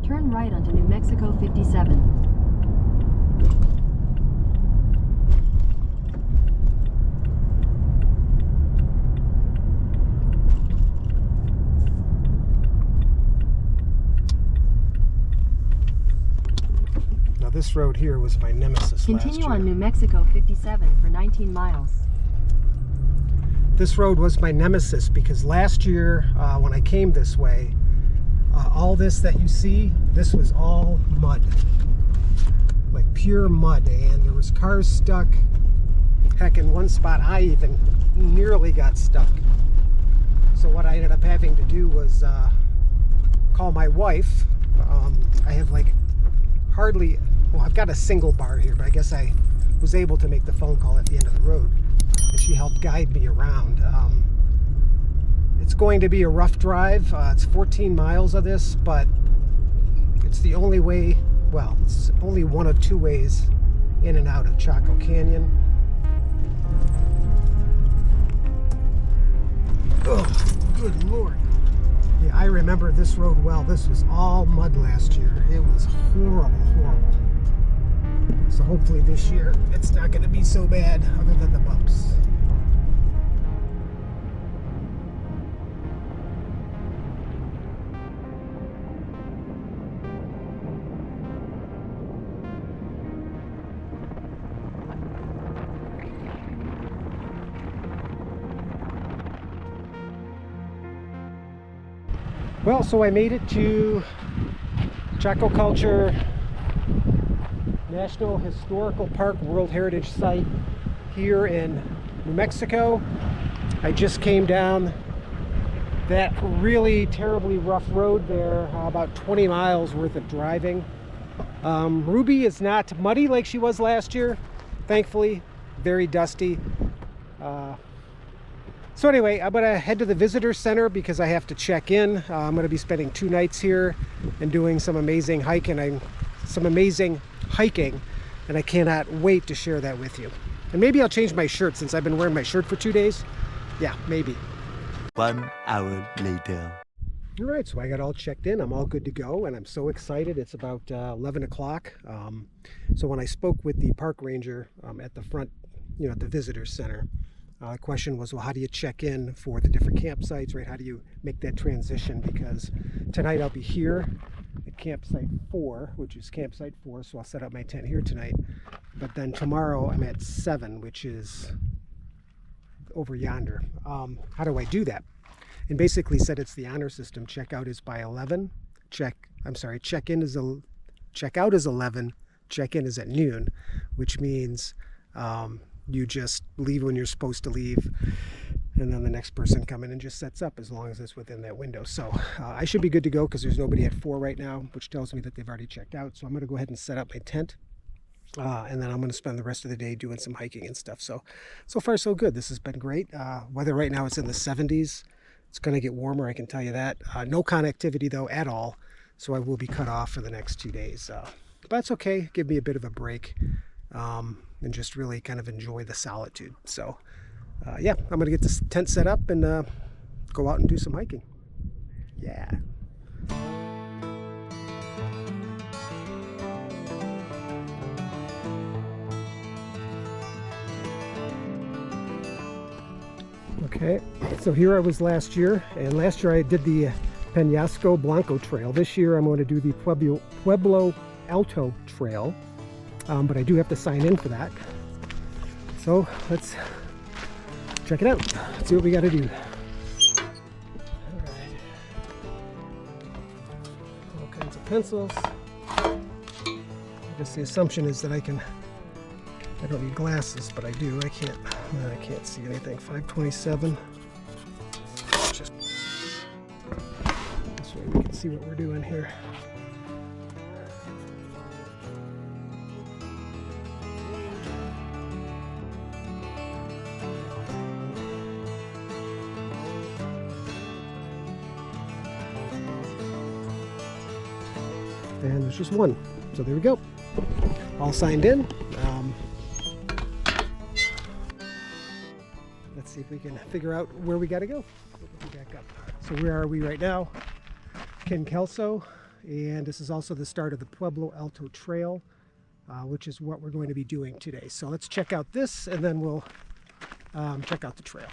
Turn right onto New Mexico 57. Now this road here was my nemesis last year. Continue on New Mexico 57 for 19 miles. This road was my nemesis because last year when I came this way, all this that you see, this was all mud. Like pure mud, and there was cars stuck. Heck, in one spot I even nearly got stuck. So what I ended up having to do was call my wife. I have like hardly, well, I've got a single bar here, but I guess I was able to make the phone call at the end of the road, and she helped guide me around. It's going to be a rough drive. It's 14 miles of this, but it's the only way, well, it's only one of two ways in and out of Chaco Canyon. Oh, good Lord. Yeah, I remember this road well. This was all mud last year. It was horrible, horrible. So hopefully this year it's not going to be so bad other than the bumps. Well, so I made it to Chaco Culture National Historical Park World Heritage Site here in New Mexico. I just came down that really terribly rough road there, about 20 miles worth of driving. Ruby is not muddy like she was last year, thankfully. Very dusty. So anyway, I'm going to head to the visitor center because I have to check in. I'm going to be spending 2 nights here and doing some amazing hiking, and I cannot wait to share that with you. And maybe I'll change my shirt since I've been wearing my shirt for 2 days. Yeah, maybe. 1 hour later. All right, so I got all checked in. I'm all good to go, and I'm so excited. It's about 11 o'clock. So when I spoke with the park ranger at the front, at the visitor center, the question was, well, how do you check in for the different campsites, right? How do you make that transition? Because tonight I'll be here at campsite 4, which is campsite 4, so I'll set up my tent here tonight. But then tomorrow I'm at 7, which is over yonder. How do I do that? And basically said it's the honor system. Checkout is by 11. Check-in is 11. Check-in is at noon, which means you just leave when you're supposed to leave, and then the next person come in and just sets up as long as it's within that window. So I should be good to go because there's nobody at 4 right now, which tells me that they've already checked out. So I'm going to go ahead and set up my tent, and then I'm going to spend the rest of the day doing some hiking and stuff. So far so good. This has been great. Weather right now, it's in the 70s. It's going to get warmer, I can tell you that. No connectivity though at all, so I will be cut off for the next 2 days. But that's okay. Give me a bit of a break. And just really kind of enjoy the solitude. So yeah, I'm gonna get this tent set up and go out and do some hiking. Yeah. Okay, so here I was last year, and last year I did the Peñasco Blanco Trail. This year I'm going to do the Pueblo Alto Trail. But I do have to sign in for that. So let's check it out. Let's see what we got to do. All right. All kinds of pencils. I guess the assumption is that I don't need glasses, but I do. I can't see anything. 527. Just this way we can see what we're doing here. And there's just one. So there we go. All signed in. Let's see if we can figure out where we got to go. Back up. So where are we right now? Ken Kelso and this is also the start of the Pueblo Alto Trail, which is what we're going to be doing today. So let's check out this, and then we'll check out the trail.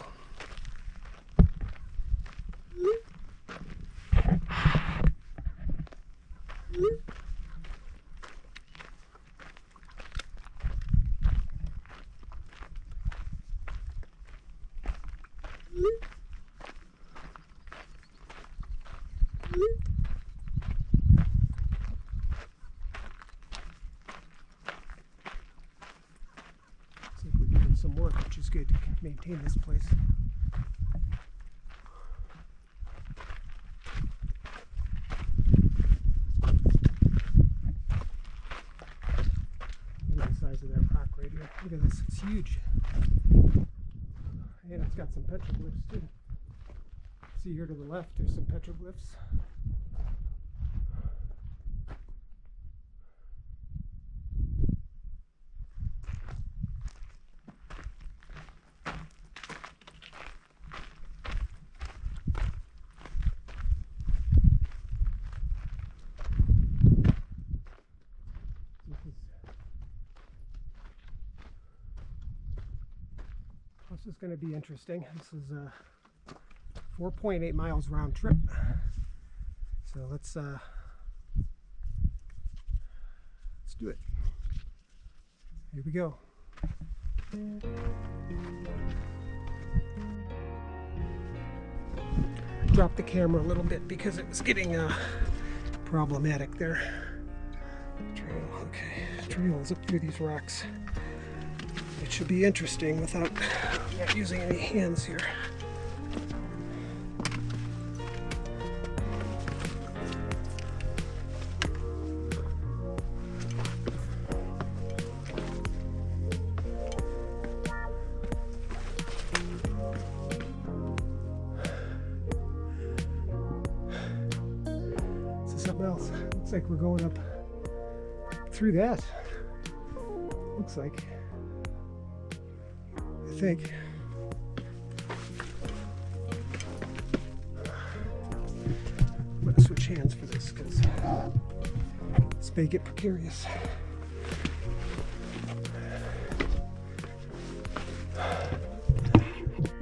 Some work, which is good to maintain this place. Look at the size of that rock right here. Look at this, it's huge. And it's got some petroglyphs too. See here to the left, there's some petroglyphs. This is going to be interesting. This is 4.8 miles round trip. So let's do it. Here we go. Drop the camera a little bit because it was getting problematic there. Trail, okay. Trails up through these rocks. It should be interesting without not using any hands here. This is something else. Looks like we're going up through that. Looks like. I think. I'm going to switch hands for this because this may get precarious.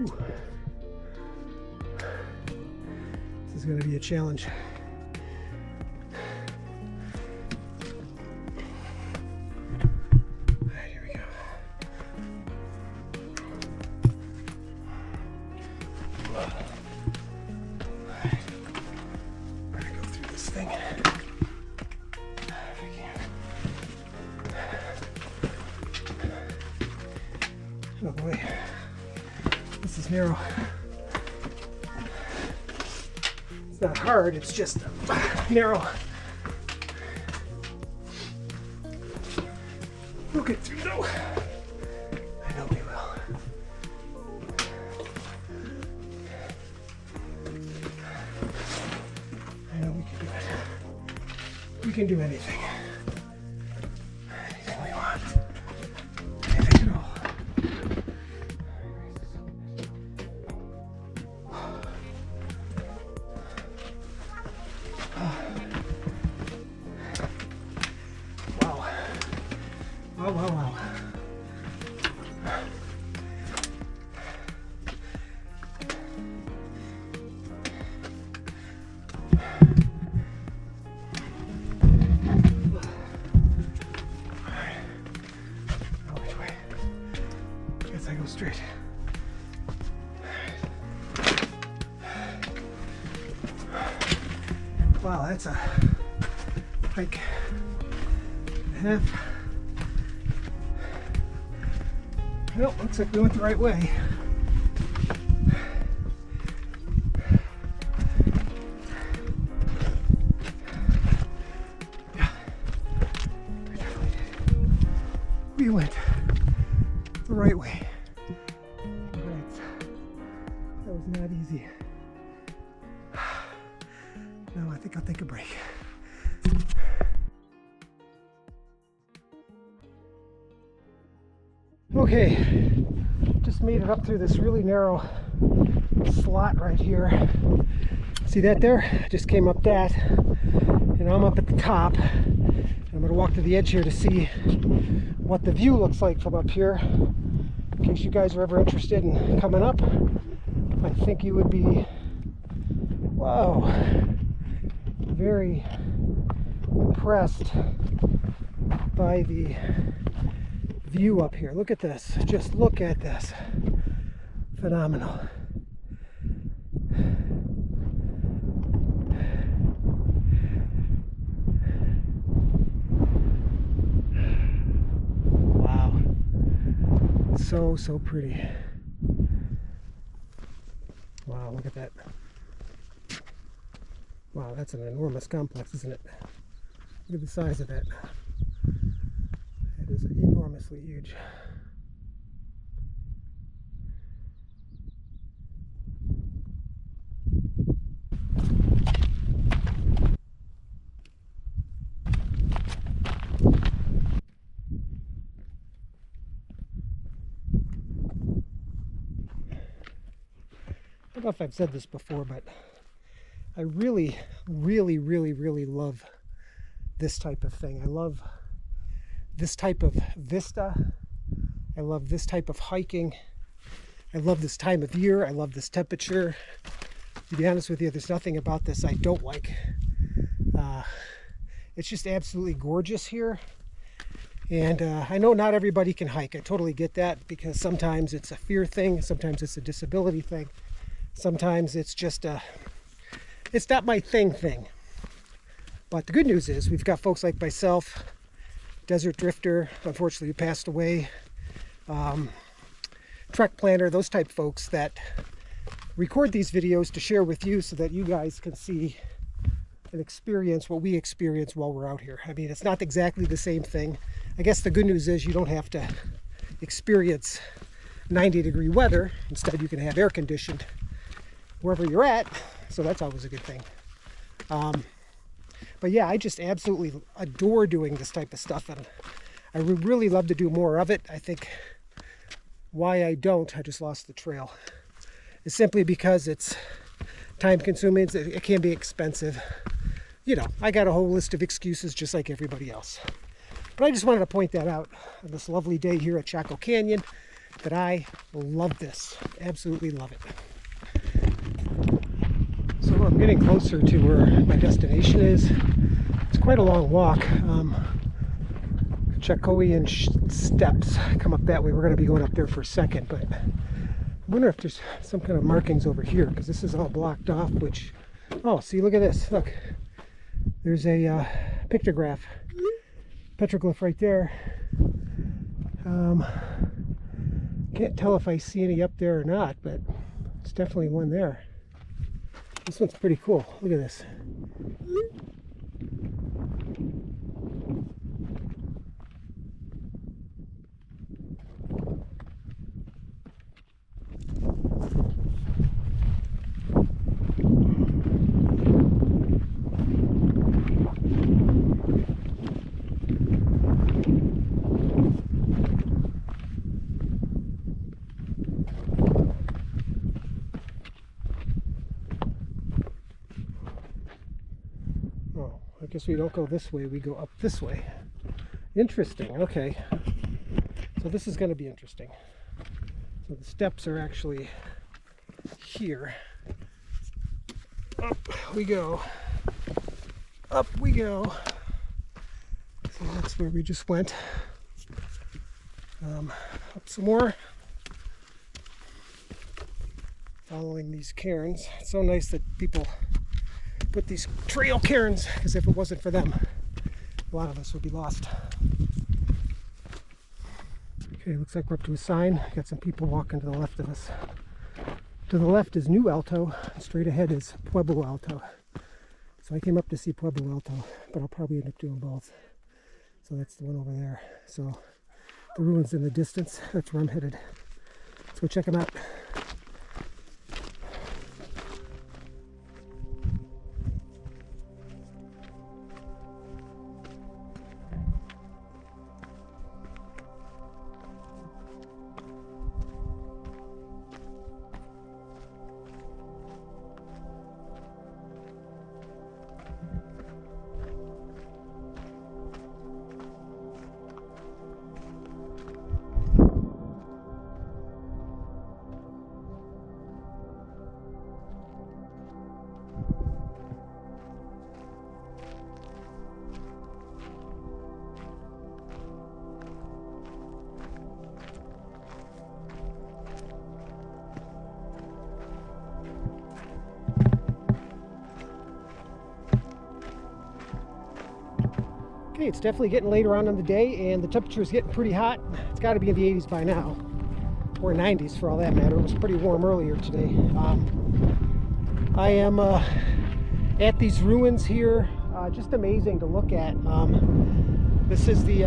Ooh. This is going to be a challenge. Oh boy, this is narrow. It's not hard, it's just narrow. We'll get through though. I know we will. I know we can do it. We can do anything. Anything we want. Anything at all. Wow. Which way? I guess I go straight. Wow, that's a hike and a half. Well, looks like we went the right way. Yeah, we definitely did. We went the right way. Right. That was not easy. No, I think I'll take a break. Okay, just made it up through this really narrow slot right here. See that there? I just came up that, and now I'm up at the top. I'm going to walk to the edge here to see what the view looks like from up here. In case you guys are ever interested in coming up, I think you would be, wow, very impressed by the view up here. Look at this. Just look at this. Phenomenal. Wow. So pretty. Wow, look at that. Wow, that's an enormous complex, isn't it? Look at the size of that. It is enormously huge. I don't know if I've said this before, but I really love this type of thing. I love this type of vista. I love this type of hiking. I love this time of year. I love this temperature. To be honest with you, there's nothing about this I don't like. It's just absolutely gorgeous here. And I know not everybody can hike. I totally get that, because sometimes it's a fear thing. Sometimes it's a disability thing. Sometimes it's just it's not my thing. But the good news is we've got folks like myself, Desert Drifter, unfortunately who passed away, Trek Planner, those type folks that record these videos to share with you so that you guys can see and experience what we experience while we're out here. I mean, it's not exactly the same thing. I guess the good news is you don't have to experience 90-degree weather. Instead, you can have air conditioned wherever you're at, so that's always a good thing. But yeah, I just absolutely adore doing this type of stuff, and I would really love to do more of it. I think why I just lost the trail, is simply because it's time consuming. It can be expensive. You know, I got a whole list of excuses just like everybody else. But I just wanted to point that out on this lovely day here at Chaco Canyon, that I love this. Absolutely love it. So I'm getting closer to where my destination is. It's quite a long walk. Chacoan steps come up that way. We're going to be going up there for a second, but I wonder if there's some kind of markings over here, because this is all blocked off, which, oh, see, look at this. Look, there's a pictograph, petroglyph right there. Can't tell if I see any up there or not, but there's definitely one there. This one's pretty cool. Look at this. I guess we don't go this way, we go up this way. Interesting, okay. So this is going to be interesting. So the steps are actually here. Up we go. Up we go. So that's where we just went. Up some more. Following these cairns. It's so nice that people put these trail cairns, because if it wasn't for them, a lot of us would be lost. Okay, looks like we're up to a sign. Got some people walking to the left of us. To the left is New Alto, and straight ahead is Pueblo Alto. So I came up to see Pueblo Alto, but I'll probably end up doing both. So that's the one over there. So the ruins in the distance, that's where I'm headed. Let's go check them out. Okay, it's definitely getting later on in the day, and the temperature is getting pretty hot. It's got to be in the 80s by now, or 90s for all that matter. It was pretty warm earlier today. I am at these ruins here, just amazing to look at. This is the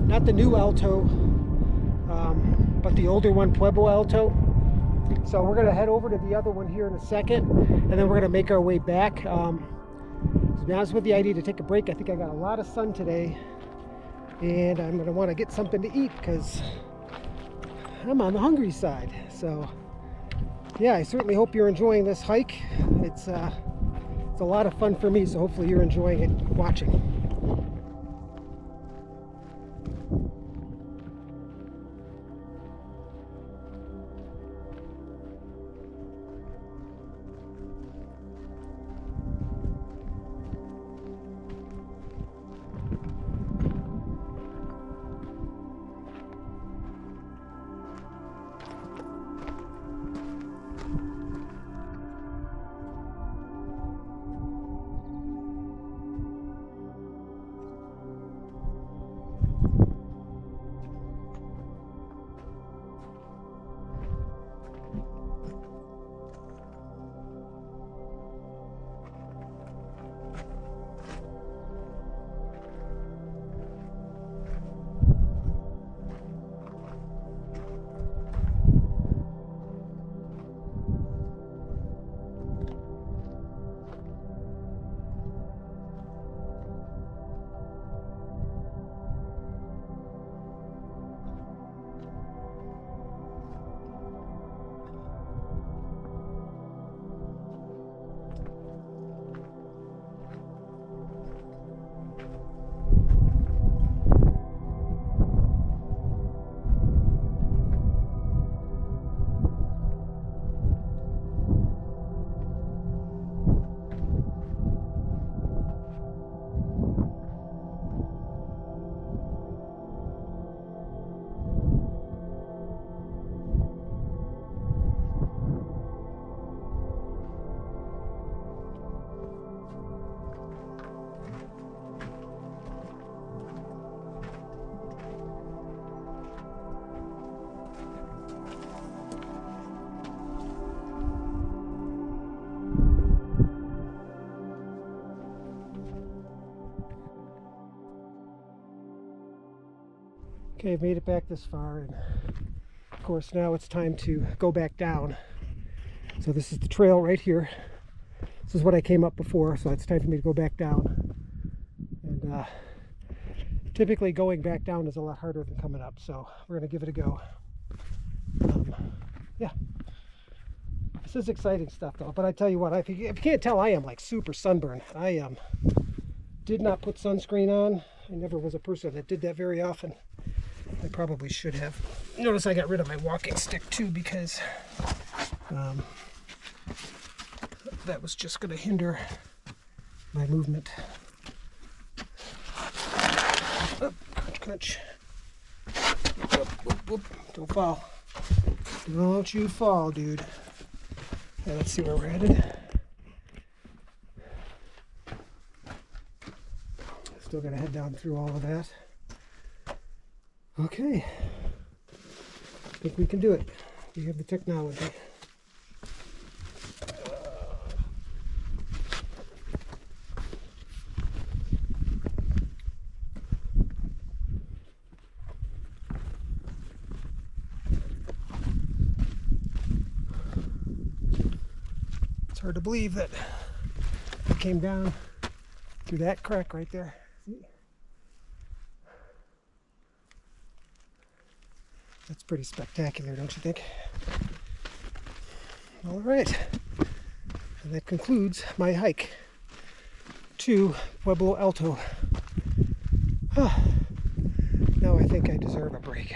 not the new Alto, but the older one, Pueblo Alto. So we're going to head over to the other one here in a second, and then we're going to make our way back. To be honest with you, I need to take a break. I think I got a lot of sun today, and I'm going to want to get something to eat because I'm on the hungry side. So yeah, I certainly hope you're enjoying this hike. It's a lot of fun for me, so hopefully you're enjoying it watching. Okay, I've made it back this far, and of course now it's time to go back down. So this is the trail right here. This is what I came up before, so it's time for me to go back down. And typically going back down is a lot harder than coming up, so we're going to give it a go. Yeah, this is exciting stuff though, but I tell you what, if you can't tell, I am like super sunburned. I did not put sunscreen on. I never was a person that did that very often. I probably should have. Notice I got rid of my walking stick too, because that was just going to hinder my movement. Oh, crunch, crunch. Whoop, whoop, whoop. Don't fall. Don't you fall, dude. Okay, let's see where we're headed. Still got to head down through all of that. Okay, I think we can do it. We have the technology. It's hard to believe that I came down through that crack right there. See? That's pretty spectacular, don't you think? All right, and that concludes my hike to Pueblo Alto. Now I think I deserve a break.